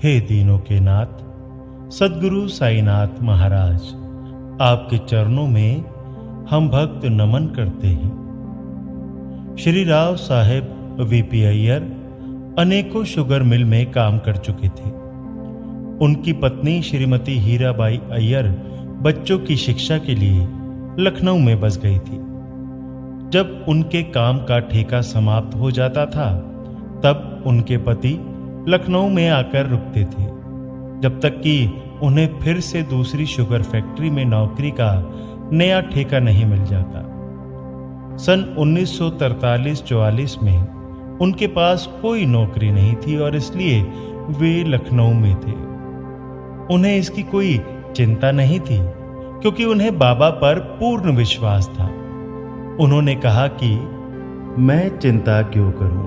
हे दीनों के नाथ सद्गुरु साईनाथ महाराज, आपके चरणों में हम भक्त नमन करते हैं। श्री राव साहेब वीपी अय्यर अनेकों शुगर मिल में काम कर चुके थे। उनकी पत्नी श्रीमती हीराबाई अय्यर बच्चों की शिक्षा के लिए लखनऊ में बस गई थी। जब उनके काम का ठेका समाप्त हो जाता था तब उनके पति लखनऊ में आकर रुकते थे, जब तक कि उन्हें फिर से दूसरी शुगर फैक्ट्री में नौकरी का नया ठेका नहीं मिल जाता। सन 1943-44 में उनके पास कोई नौकरी नहीं थी और इसलिए वे लखनऊ में थे। उन्हें इसकी कोई चिंता नहीं थी क्योंकि उन्हें बाबा पर पूर्ण विश्वास था। उन्होंने कहा कि मैं चिंता क्यों करूं,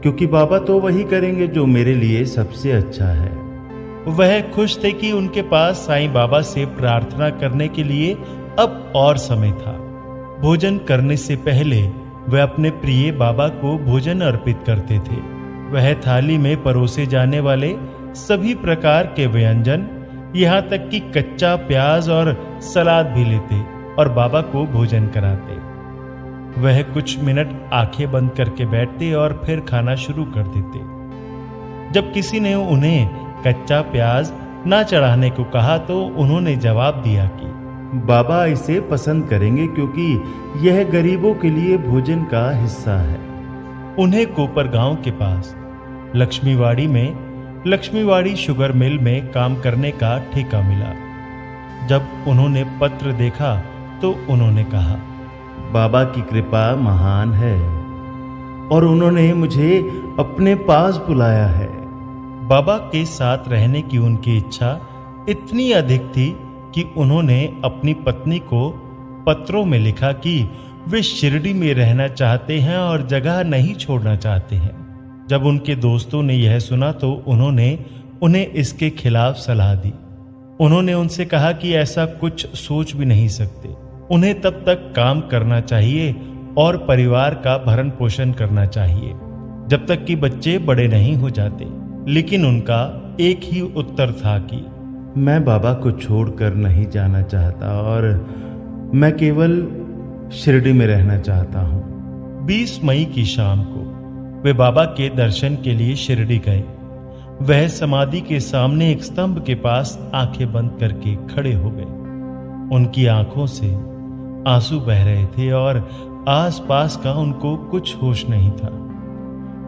क्योंकि बाबा तो वही करेंगे जो मेरे लिए सबसे अच्छा है। वह खुश थे कि उनके पास साईं बाबा से प्रार्थना करने के लिए अब और समय था। भोजन करने से पहले वह अपने प्रिय बाबा को भोजन अर्पित करते थे। वह थाली में परोसे जाने वाले सभी प्रकार के व्यंजन, यहाँ तक कि कच्चा प्याज और सलाद भी लेते और बाबा को भोजन कराते। वह कुछ मिनट आंखें बंद करके बैठते और फिर खाना शुरू कर देते। जब किसी ने उन्हें कच्चा प्याज ना चढ़ाने को कहा तो उन्होंने जवाब दिया कि बाबा इसे पसंद करेंगे क्योंकि यह गरीबों के लिए भोजन का हिस्सा है। उन्हें कोपर गांव के पास लक्ष्मीवाड़ी शुगर मिल में काम करने का ठेका मिला। जब उन्होंने पत्र देखा तो उन्होंने कहा, बाबा की कृपा महान है और उन्होंने मुझे अपने पास बुलाया है। बाबा के साथ रहने की उनकी इच्छा इतनी अधिक थी कि उन्होंने अपनी पत्नी को पत्रों में लिखा कि वे शिरडी में रहना चाहते हैं और जगह नहीं छोड़ना चाहते हैं। जब उनके दोस्तों ने यह सुना तो उन्होंने उन्हें इसके खिलाफ सलाह दी। उन्होंने उनसे कहा कि ऐसा कुछ सोच भी नहीं सकते। उन्हें तब तक काम करना चाहिए और परिवार का भरण पोषण करना चाहिए जब तक कि बच्चे बड़े नहीं हो जाते। लेकिन उनका एक ही उत्तर था कि मैं बाबा को छोड़कर नहीं जाना चाहता और मैं केवल शिरडी में रहना चाहता हूं। 20 मई की शाम को वे बाबा के दर्शन के लिए शिरडी गए। वह समाधि के सामने एक स्तंभ के पास आंखें बंद करके खड़े हो गए। उनकी आंखों से आंसू बह रहे थे और आसपास का उनको कुछ होश नहीं था।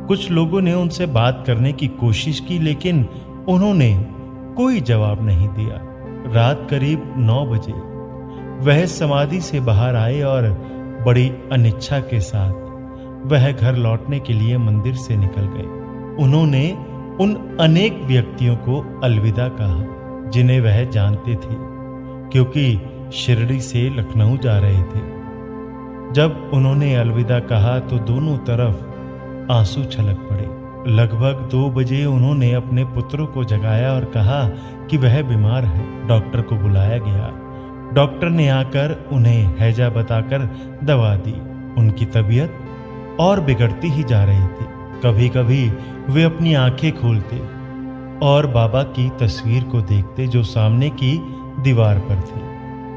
कुछ लोगों ने उनसे बात करने की कोशिश की लेकिन उन्होंने कोई जवाब नहीं दिया। रात करीब 9 बजे वह समाधि से बाहर आए और बड़ी अनिच्छा के साथ वह घर लौटने के लिए मंदिर से निकल गए। उन्होंने उन अनेक व्यक्तियों को अलविदा कहा जिन्हें वह जानते थे क्योंकि शिरडी से लखनऊ जा रहे थे। जब उन्होंने अलविदा कहा तो दोनों तरफ आंसू छलक पड़े। लगभग 2 बजे उन्होंने अपने पुत्रों को जगाया और कहा कि वह बीमार है। डॉक्टर को बुलाया गया। डॉक्टर ने आकर उन्हें हैजा बताकर दवा दी। उनकी तबीयत और बिगड़ती ही जा रही थी। कभी कभी वे अपनी आंखें खोलते और बाबा की तस्वीर को देखते जो सामने की दीवार पर थी।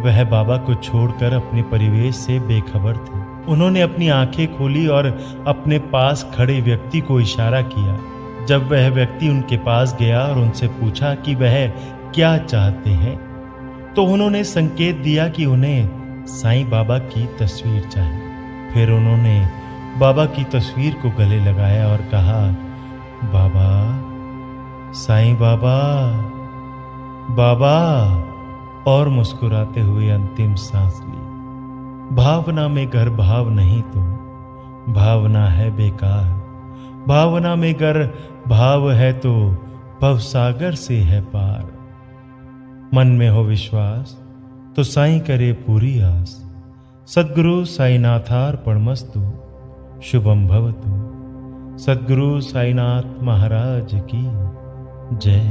वह बाबा को छोड़कर अपने परिवेश से बेखबर थे। उन्होंने अपनी आंखें खोली और अपने पास खड़े व्यक्ति को इशारा किया। जब वह व्यक्ति उनके पास गया और उनसे पूछा कि वह क्या चाहते हैं तो उन्होंने संकेत दिया कि उन्हें साईं बाबा की तस्वीर चाहिए। फिर उन्होंने बाबा की तस्वीर को गले लगाया और कहा, बाबा, साईं बाबा, बाबा, और मुस्कुराते हुए अंतिम सांस ली। भावना में गर भाव नहीं तो भावना है बेकार। भावना में गर भाव है तो भवसागर से है पार। मन में हो विश्वास तो साईं करे पूरी आस। सद्गुरु साईनाथार्पणमस्तु। शुभम भवतु। सद्गुरु साईनाथ महाराज की जय।